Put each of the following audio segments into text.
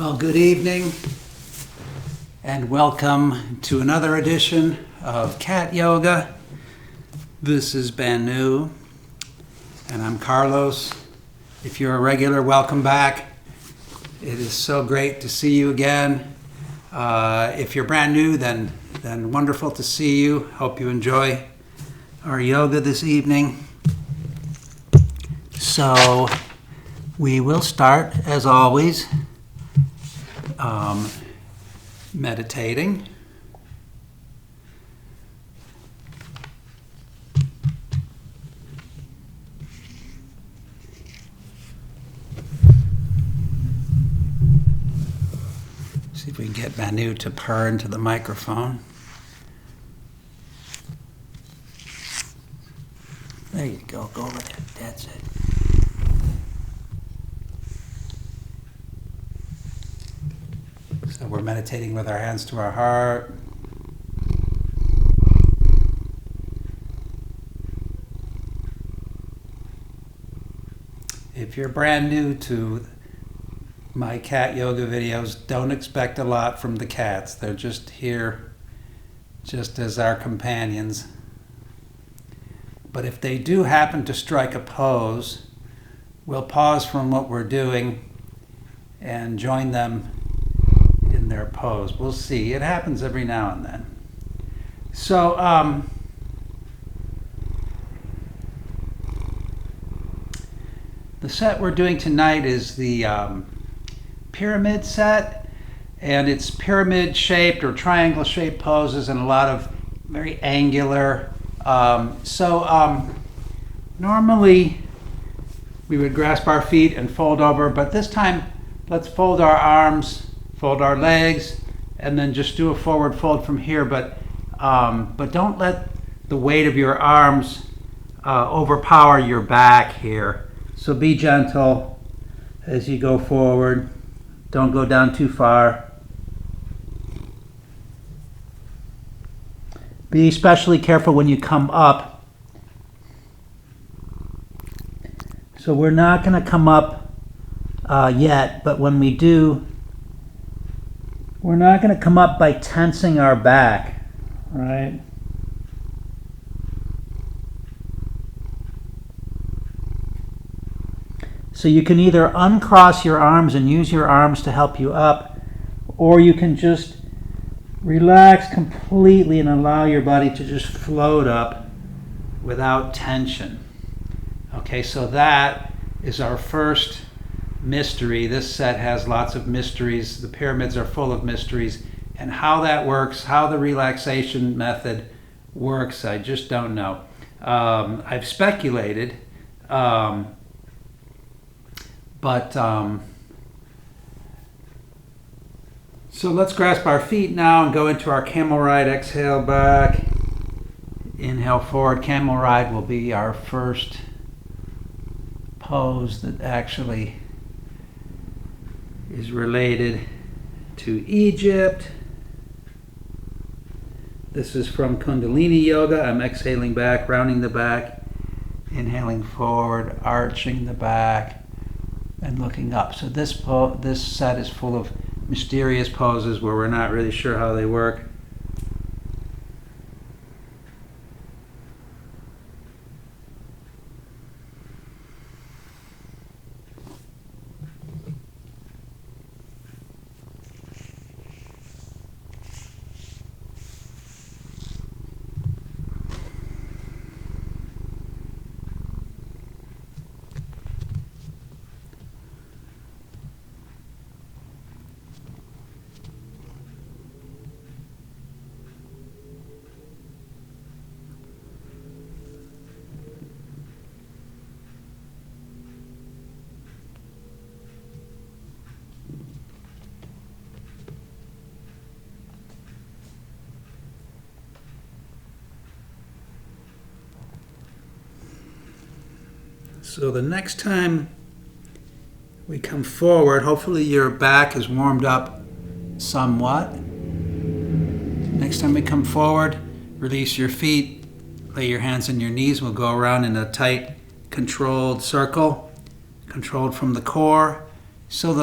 Well, good evening and welcome to another edition of Cat Yoga. This is Banu and I'm Carlos. If you're a regular, welcome back. It is so great to see you again. If you're brand new, then wonderful to see you. Hope you enjoy our yoga this evening. So we will start, as always, meditating. See if we can get Banu to purr into the microphone. There you go. Go over there. That's it. So we're meditating with our hands to our heart. If you're brand new to my cat yoga videos, don't expect a lot from the cats. They're just here just as our companions. But if they do happen to strike a pose, we'll pause from what we're doing and join them in their pose. We'll see. It happens every now and then. So, the set we're doing tonight is the pyramid set, and it's pyramid shaped or triangle shaped poses and a lot of very angular. Normally we would grasp our feet and fold over, but this time let's fold our arms, fold our legs, and then just do a forward fold from here. But don't let the weight of your arms overpower your back here. So be gentle as you go forward. Don't go down too far. Be especially careful when you come up. So we're not going to come up yet, but when we do, we're not going to come up by tensing our back, right? So you can either uncross your arms and use your arms to help you up, or you can just relax completely and allow your body to just float up without tension. Okay, so that is our first mystery. This set has lots of mysteries. The pyramids are full of mysteries. And how that works, how the relaxation method works, I just don't know. I've speculated, so let's grasp our feet now and go into our Camel Ride. Exhale back. Inhale forward. Camel Ride will be our first pose that actually is related to Egypt. This is from Kundalini Yoga. I'm exhaling back, rounding the back, inhaling forward, arching the back, and looking up. So this set is full of mysterious poses where we're not really sure how they work. So the next time we come forward, hopefully your back is warmed up somewhat. Next time we come forward, release your feet, lay your hands on your knees. We'll go around in a tight, controlled circle, controlled from the core. So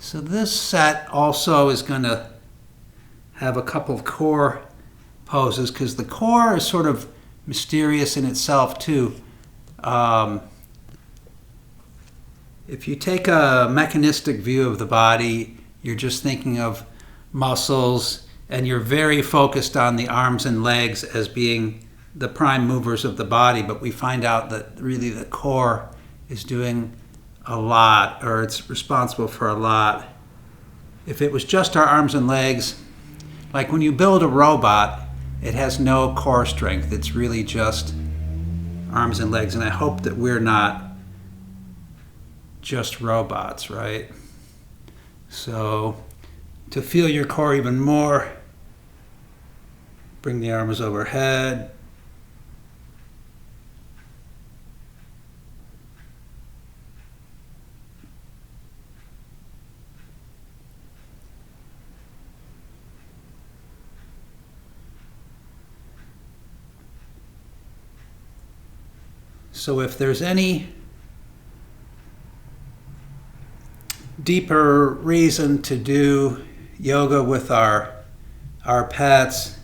So this set also is going to have a couple of core poses because the core is sort of mysterious in itself too. If you take a mechanistic view of the body, you're just thinking of muscles and you're very focused on the arms and legs as being the prime movers of the body, but we find out that really the core is doing a lot, or it's responsible for a lot. If it was just our arms and legs, like when you build a robot, it has no core strength. It's really just arms and legs, and I hope that we're not just robots, right? So to feel your core even more, bring the arms overhead. So if there's any deeper reason to do yoga with our pets,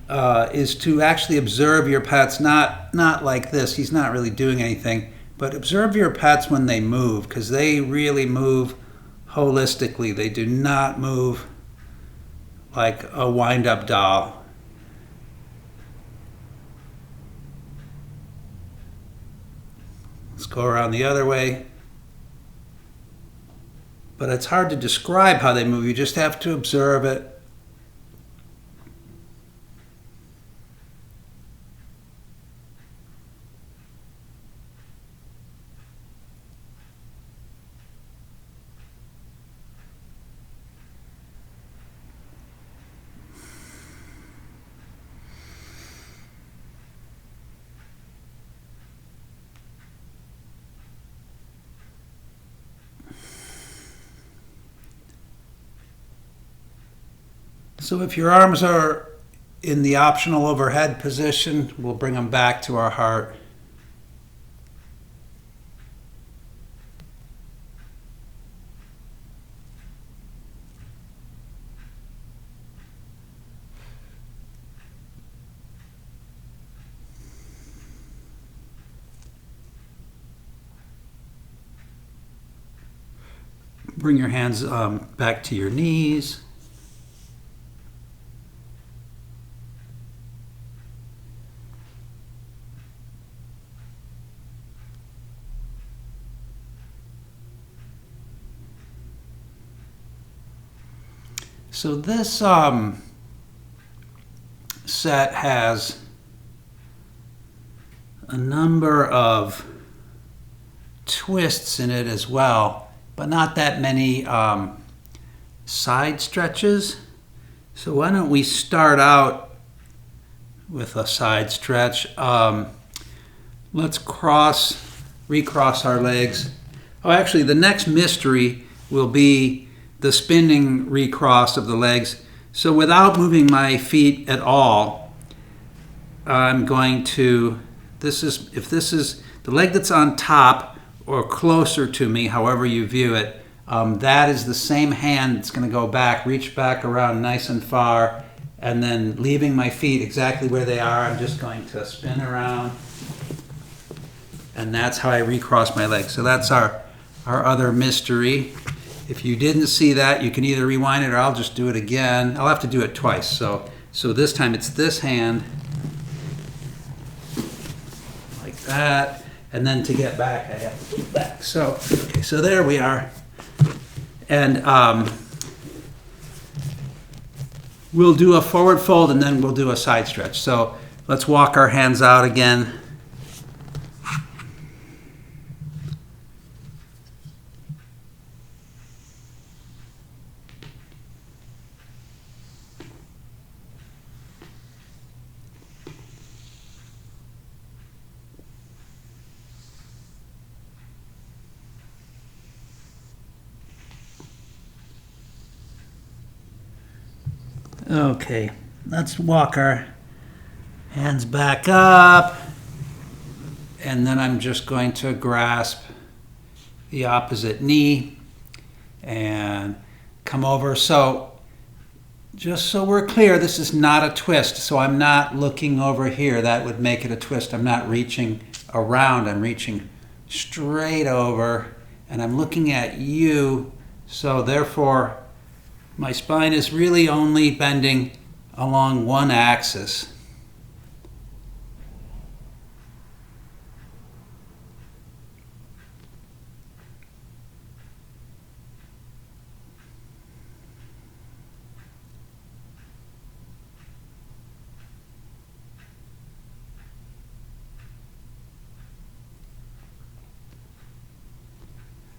is to actually observe your pets, not like this, he's not really doing anything, but observe your pets when they move, because they really move holistically. They do not move like a wind-up doll. Let's go around the other way. But it's hard to describe how they move. You just have to observe it. So if your arms are in the optional overhead position, we'll bring them back to our heart. Bring your hands back to your knees. So this set has a number of twists in it as well, but not that many side stretches. So why don't we start out with a side stretch. Let's recross our legs. Oh, actually, the next mystery will be the spinning recross of the legs. So without moving my feet at all, I'm going to, if this is the leg that's on top or closer to me, however you view it, that is the same hand that's going to go back, reach back around nice and far, and then leaving my feet exactly where they are, I'm just going to spin around. And that's how I recross my legs. So that's our other mystery. If you didn't see that, you can either rewind it or I'll just do it again. I'll have to do it twice. So this time it's this hand, like that. And then to get back, I have to go back. So there we are. And we'll do a forward fold and then we'll do a side stretch. So let's walk our hands out again. Okay, let's walk our hands back up, and then I'm just going to grasp the opposite knee, and come over. So just so we're clear, this is not a twist. So I'm not looking over here. That would make it a twist. I'm not reaching around. I'm reaching straight over, and I'm looking at you. So therefore, my spine is really only bending along one axis.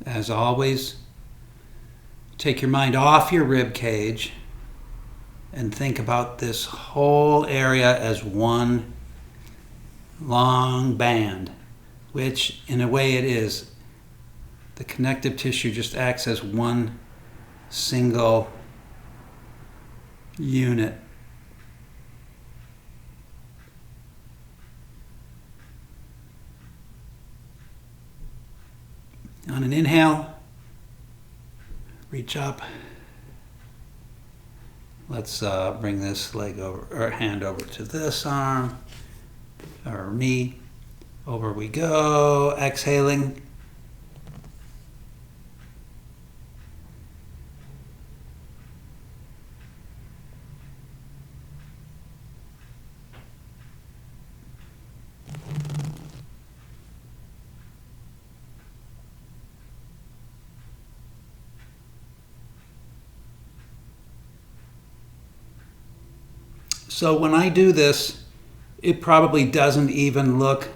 As always, take your mind off your rib cage and think about this whole area as one long band, which in a way it is. The connective tissue just acts as one single unit. On an inhale, reach up. Let's bring this leg over, or hand over to this arm, or knee. Over we go, exhaling. So when I do this, it probably doesn't even look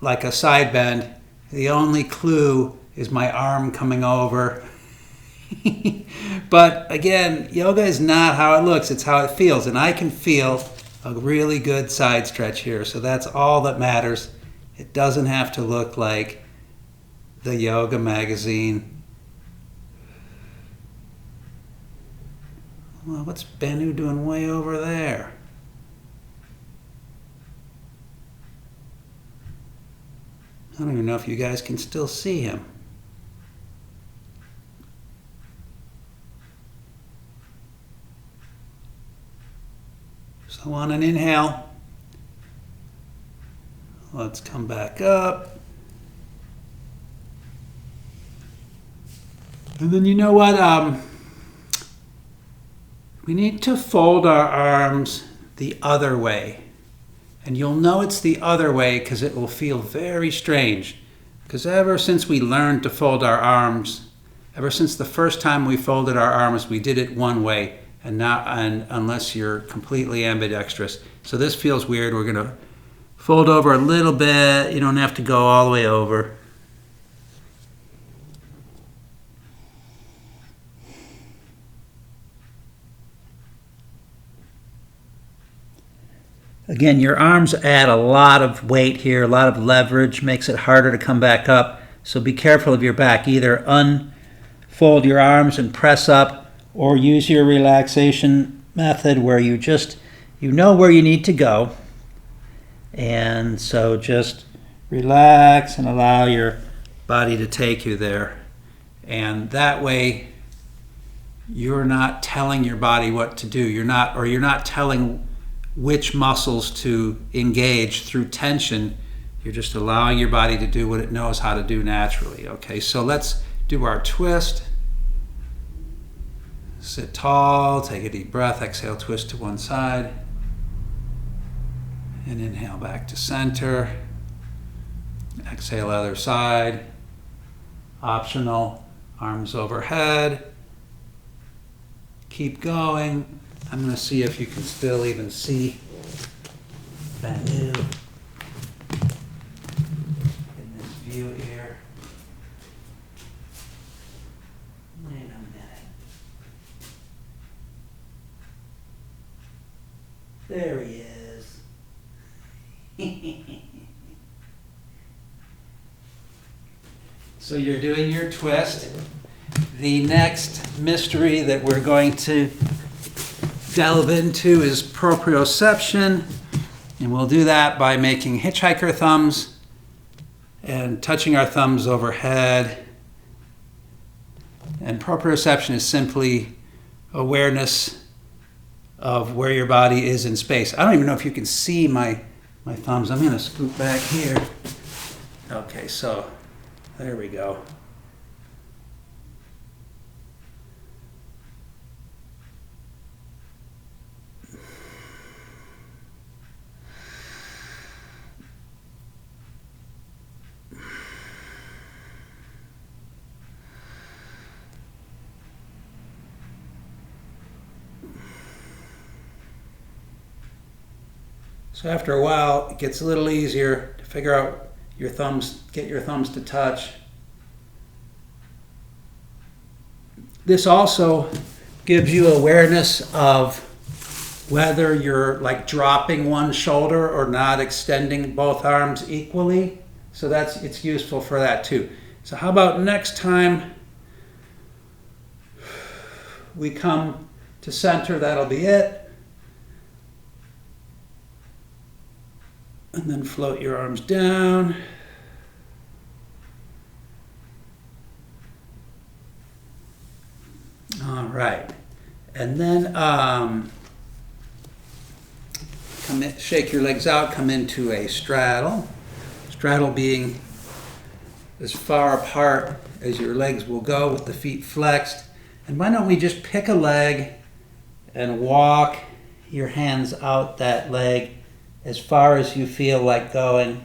like a side bend. The only clue is my arm coming over. But again, yoga is not how it looks, it's how it feels. And I can feel a really good side stretch here. So that's all that matters. It doesn't have to look like the yoga magazine. Well, what's Banu doing way over there? I don't even know if you guys can still see him. So on an inhale, let's come back up. And then you know what? We need to fold our arms the other way. And you'll know it's the other way because it will feel very strange. Because ever since we learned to fold our arms, ever since the first time we folded our arms, we did it one way, and unless you're completely ambidextrous. So this feels weird. We're going to fold over a little bit. You don't have to go all the way over. Again, your arms add a lot of weight here, a lot of leverage, makes it harder to come back up. So be careful of your back. Either unfold your arms and press up, or use your relaxation method where you know where you need to go. And so just relax and allow your body to take you there. And that way, you're not telling your body what to do. You're not telling which muscles to engage through tension. You're just allowing your body to do what it knows how to do naturally. Okay, so let's do our twist. Sit tall, take a deep breath, exhale, twist to one side. And inhale back to center. Exhale, other side. Optional, arms overhead. Keep going. I'm going to see if you can still even see Banu in this view here. Wait a minute. There he is. So you're doing your twist. The next mystery that we're going to delve into is proprioception, and we'll do that by making hitchhiker thumbs and touching our thumbs overhead And proprioception is simply awareness of where your body is in space. I don't even know if you can see my thumbs. I'm going to scoot back here. Okay, so there we go. So after a while, it gets a little easier to figure out your thumbs, get your thumbs to touch. This also gives you awareness of whether you're like dropping one shoulder or not extending both arms equally. So it's useful for that too. So how about next time we come to center, that'll be it. And then float your arms down. All right. And then shake your legs out, come into a straddle. Straddle being as far apart as your legs will go with the feet flexed. And why don't we just pick a leg and walk your hands out that leg as far as you feel like going.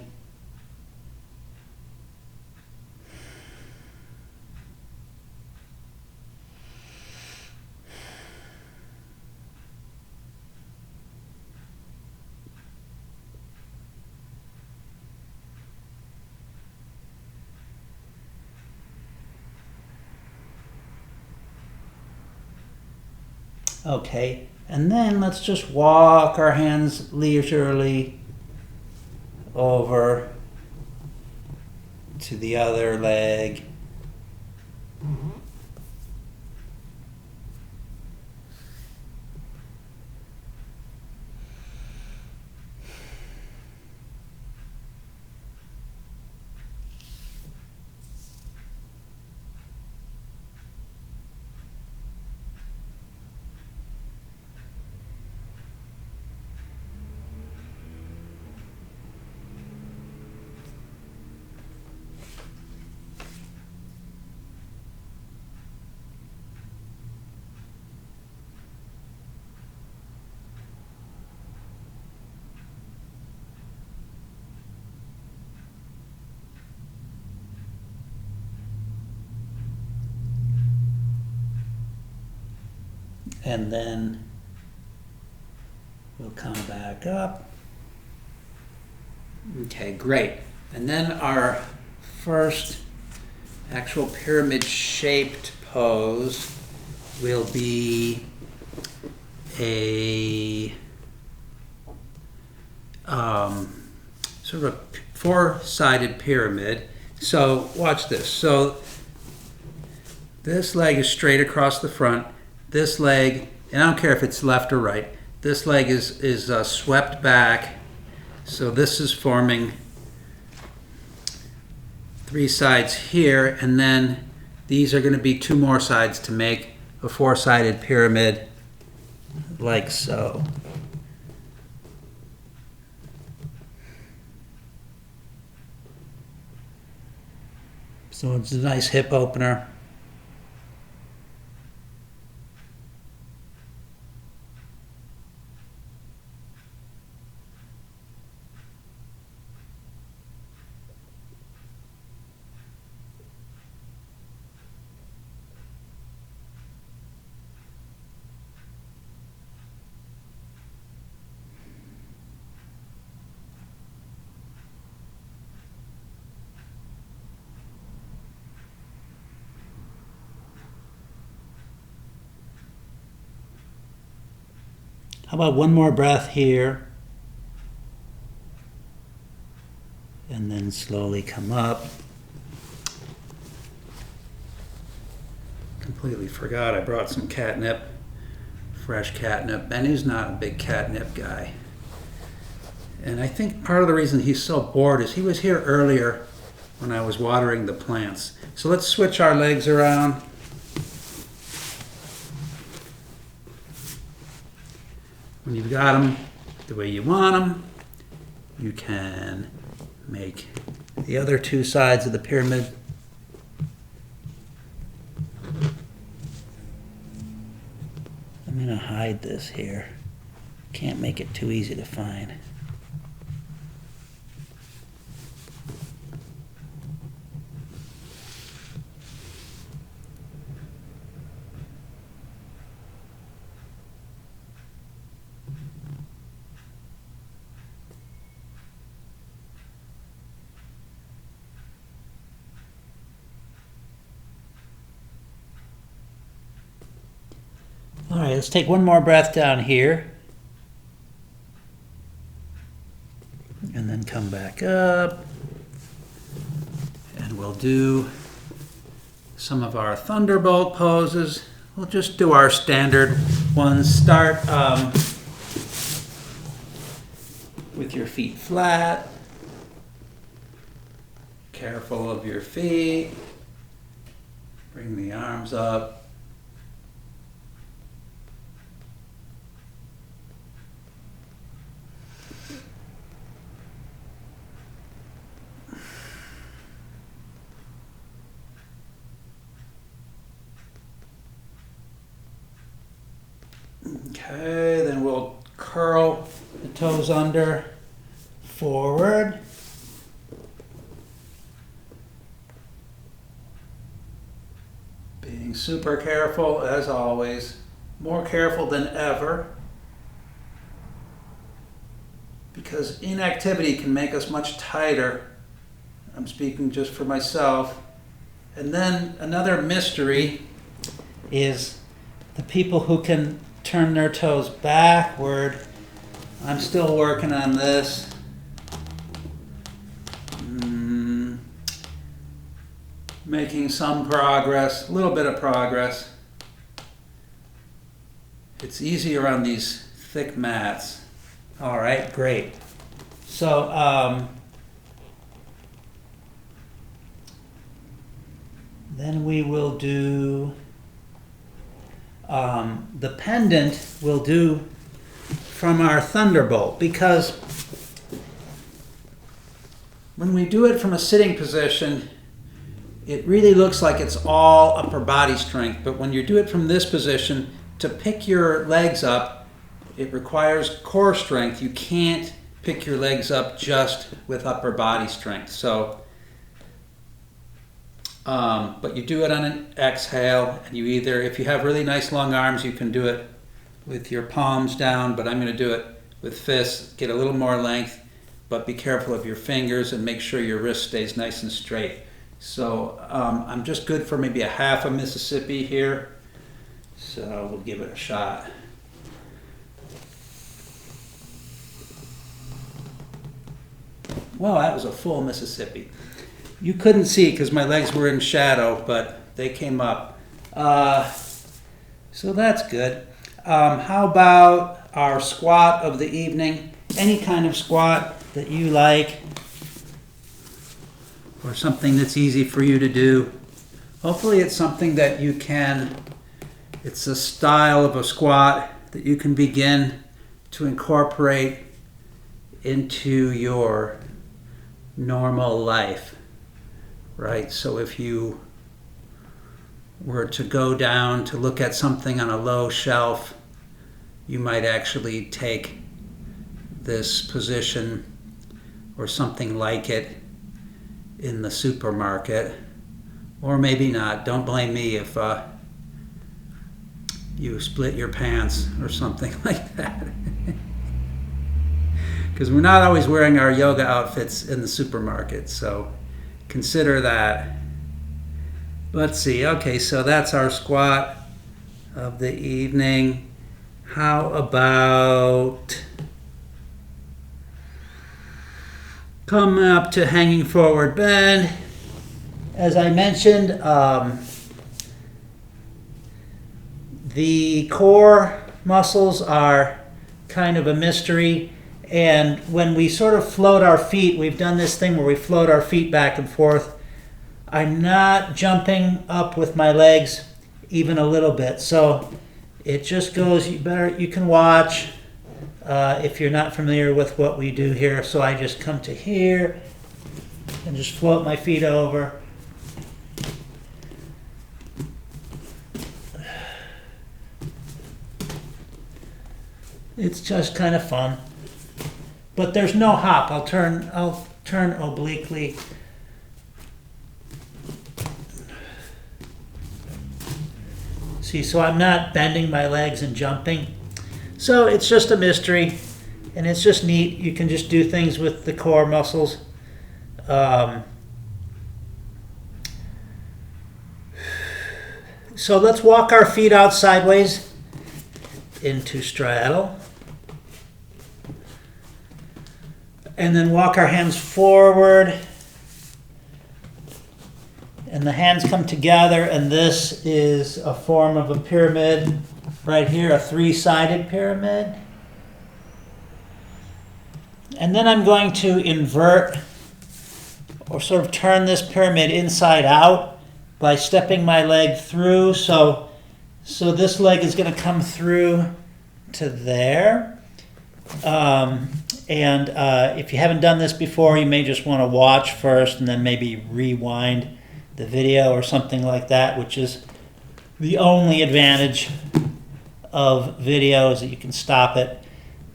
Okay, and then let's just walk our hands leisurely over to the other leg. And then we'll come back up. Okay, great. And then our first actual pyramid-shaped pose will be a sort of a four-sided pyramid. So watch this. So this leg is straight across the front. This leg, and I don't care if it's left or right, this leg is swept back. So this is forming three sides here, and then these are going to be two more sides to make a four-sided pyramid like so. So it's a nice hip opener. How about one more breath here? And then slowly come up. Completely forgot I brought some catnip, fresh catnip. Banu's not a big catnip guy. And I think part of the reason he's so bored is he was here earlier when I was watering the plants. So let's switch our legs around. When you've got them the way you want them, you can make the other two sides of the pyramid. I'm going to hide this here. Can't make it too easy to find. All right, let's take one more breath down here. And then come back up. And we'll do some of our Thunderbolt poses. We'll just do our standard ones. Start with your feet flat. Careful of your feet. Bring the arms up. Okay, then we'll curl the toes under, forward. Being super careful as always, more careful than ever, because inactivity can make us much tighter. I'm speaking just for myself. And then another mystery is the people who can turn their toes backward. I'm still working on this. Making some progress, a little bit of progress. It's easier on these thick mats. All right, great. So then we will do the pendant we'll do from our Thunderbolt, because when we do it from a sitting position, it really looks like it's all upper body strength. But when you do it from this position, to pick your legs up, it requires core strength. You can't pick your legs up just with upper body strength. So, but you do it on an exhale, and you either, if you have really nice long arms, you can do it with your palms down, but I'm going to do it with fists, get a little more length, but be careful of your fingers and make sure your wrist stays nice and straight. So I'm just good for maybe a half a Mississippi here, so we'll give it a shot. Well, that was a full Mississippi. You couldn't see because my legs were in shadow, but they came up. So that's good. How about our squat of the evening? Any kind of squat that you like, or something that's easy for you to do. Hopefully it's something that you can, it's a style of a squat that you can begin to incorporate into your normal life, right? So if you were to go down to look at something on a low shelf, you might actually take this position or something like it in the supermarket, or maybe not. Don't blame me if you split your pants or something like that. Because we're not always wearing our yoga outfits in the supermarket, so consider that. Let's see, okay, so that's our squat of the evening. How about come up to hanging forward bend? As I mentioned, the core muscles are kind of a mystery. And when we sort of float our feet, we've done this thing where we float our feet back and forth. I'm not jumping up with my legs even a little bit. So it just goes, you can watch. if you're not familiar with what we do here. So I just come to here and just float my feet over. It's just kind of fun. But there's no hop. I'll turn obliquely. See, so I'm not bending my legs and jumping. So it's just a mystery, and it's just neat. You can just do things with the core muscles. So let's walk our feet out sideways into straddle. And then walk our hands forward. And the hands come together, and this is a form of a pyramid right here, a three-sided pyramid. And then I'm going to invert or sort of turn this pyramid inside out by stepping my leg through. So this leg is going to come through to there. If you haven't done this before, you may just want to watch first and then maybe rewind the video or something like that, which is the only advantage of video, is that you can stop it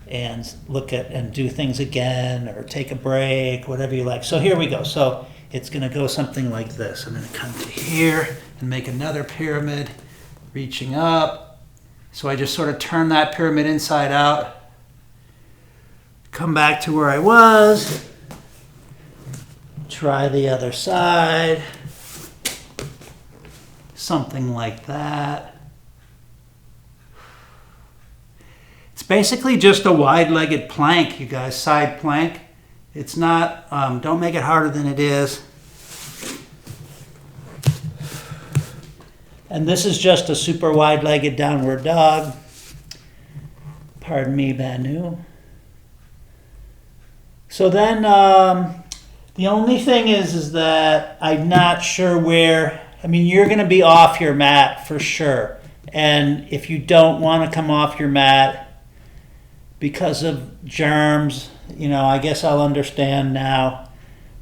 and look at and do things again or take a break, whatever you like. So here we go. So it's going to go something like this. I'm going to come to here and make another pyramid reaching up. So I just sort of turn that pyramid inside out, come back to where I was, try the other side, something like that. It's basically just a wide-legged plank, you guys, side plank. It's not, don't make it harder than it is. And this is just a super wide-legged downward dog. Pardon me, Banu. So then the only thing is that I'm not sure where, I mean, you're going to be off your mat for sure. And if you don't want to come off your mat because of germs, you know, I guess I'll understand now.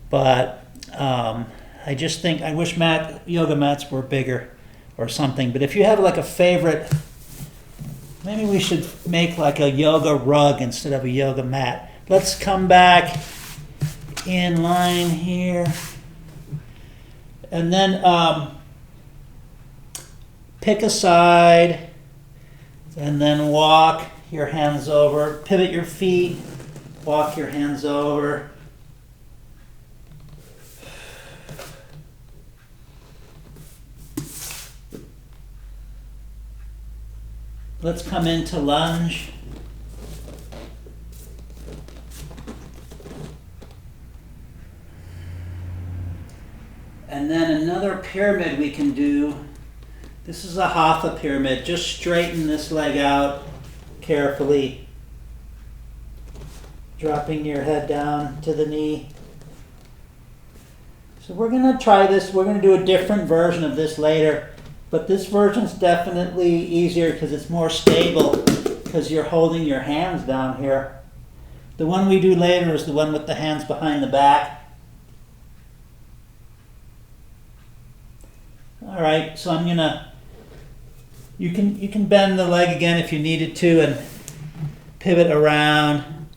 But I just think, I wish yoga mats were bigger or something. But if you have like a favorite, maybe we should make like a yoga rug instead of a yoga mat. Let's come back in line here. And then pick a side and then walk your hands over. Pivot your feet, walk your hands over. Let's come into lunge. And then another pyramid we can do. This is a Haka Pyramid. Just straighten this leg out carefully. Dropping your head down to the knee. So we're going to try this. We're going to do a different version of this later. But this version's definitely easier because it's more stable because you're holding your hands down here. The one we do later is the one with the hands behind the back. All right, so I'm gonna, you can bend the leg again if you needed to and pivot around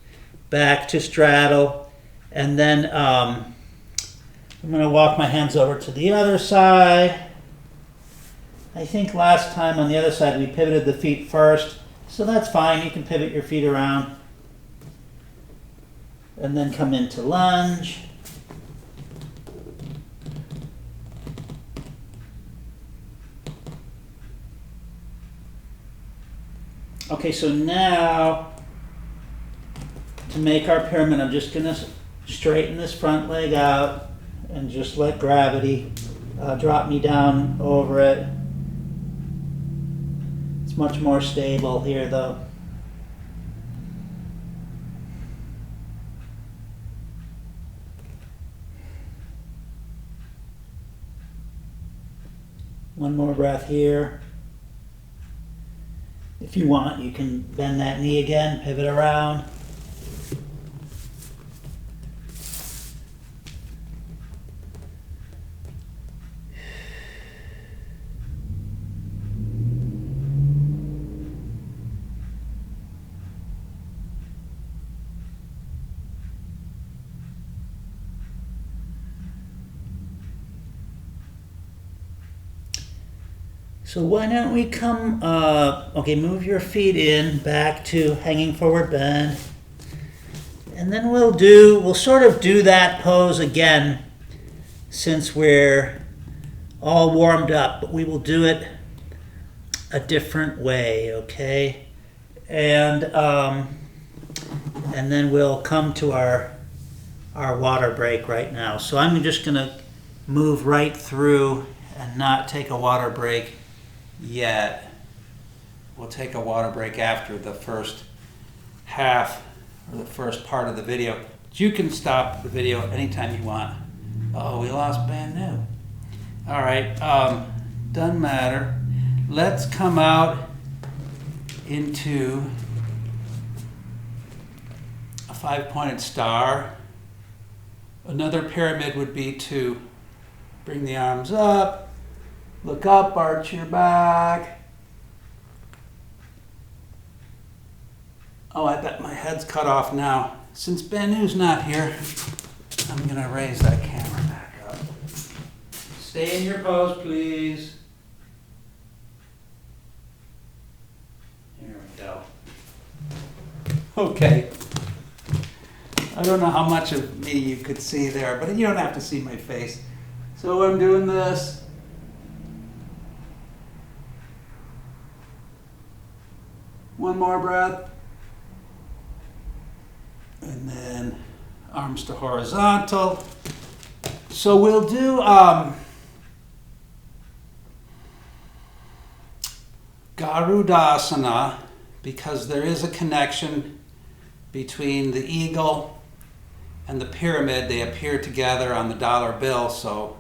back to straddle. And then I'm gonna walk my hands over to the other side. I think last time on the other side we pivoted the feet first, so that's fine. You can pivot your feet around and then come into lunge. Okay, so now to make our pyramid, I'm just gonna straighten this front leg out and just let gravity drop me down over it. Much more stable here though. One more breath here. If you want, you can bend that knee again, pivot around. So why don't we come up, okay, move your feet in, back to hanging forward bend. And then we'll sort of do that pose again since we're all warmed up, but we will do it a different way, okay? And then we'll come to our water break right now. So I'm just gonna move right through and not take a water break yet. We'll take a water break after the first half or the first part of the video. You can stop the video anytime you want. Oh, we lost Banu. All right, doesn't matter. Let's come out into a 5-pointed star. Another pyramid would be to bring the arms up, look up, arch your back. Oh, I bet my head's cut off now. Since Banu's not here, I'm going to raise that camera back up. Stay in your pose, please. Here we go. Okay. I don't know how much of me you could see there, but you don't have to see my face. So I'm doing this. One more breath. And then arms to horizontal. So we'll do Garudasana because there is a connection between the eagle and the pyramid. They appear together on the dollar bill, so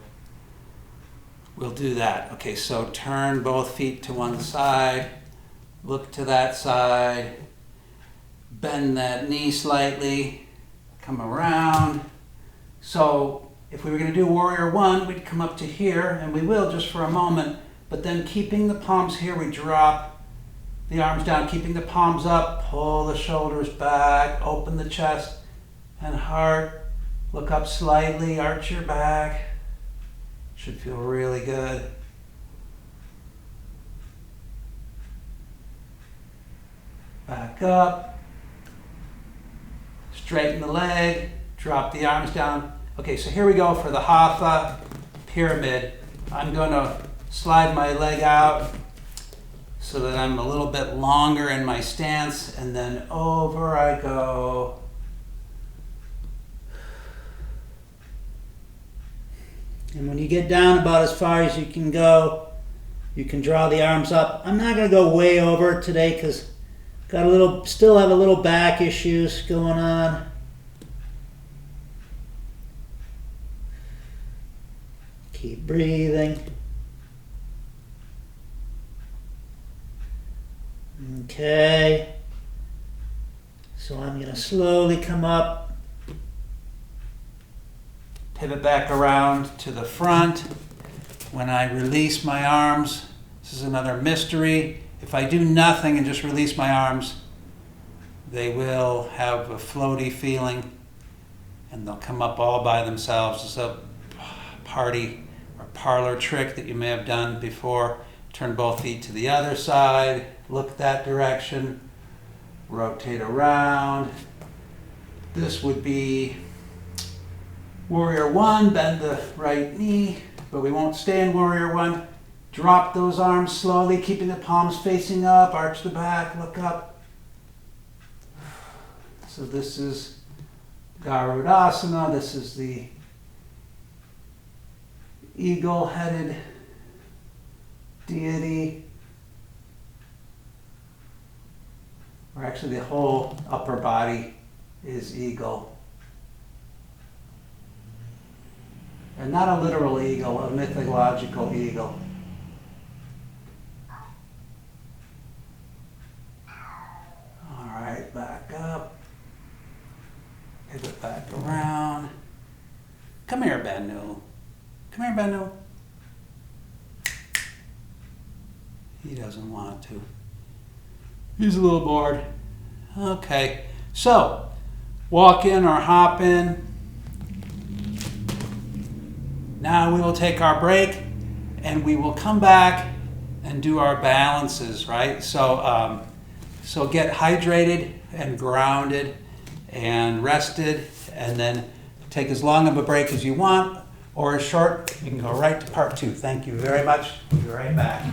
we'll do that. Okay, so turn both feet to one side. Look to that side, bend that knee slightly, come around. So if we were going to do Warrior One, we'd come up to here, and we will just for a moment, but then keeping the palms here, we drop the arms down, keeping the palms up, pull the shoulders back, open the chest and heart, look up slightly, arch your back. Should feel really good. Back up, straighten the leg, drop the arms down. Okay, so here we go for the Haka Pyramid. I'm going to slide my leg out so that I'm a little bit longer in my stance, and then over I go. And when you get down about as far as you can go, you can draw the arms up. I'm not going to go way over today because still have a little back issues going on. Keep breathing. Okay. So I'm going to slowly come up, pivot back around to the front. When I release my arms, this is another mystery. If I do nothing and just release my arms, they will have a floaty feeling and they'll come up all by themselves. It's a party or parlor trick that you may have done before. Turn both feet to the other side, look that direction, rotate around. This would be Warrior One, bend the right knee, but we won't stay in Warrior One. Drop those arms slowly, keeping the palms facing up, arch the back, look up. So this is Garudasana, this is the eagle-headed deity. Or actually the whole upper body is eagle. And not a literal eagle, a mythological eagle. Come here, Banu. Come here, Banu. He doesn't want to. He's a little bored. Okay, so walk in or hop in. Now we will take our break and we will come back and do our balances, right? So, so get hydrated and grounded and rested, and then take as long of a break as you want or as short. You can go right to part 2. Thank you very much. We'll be right back.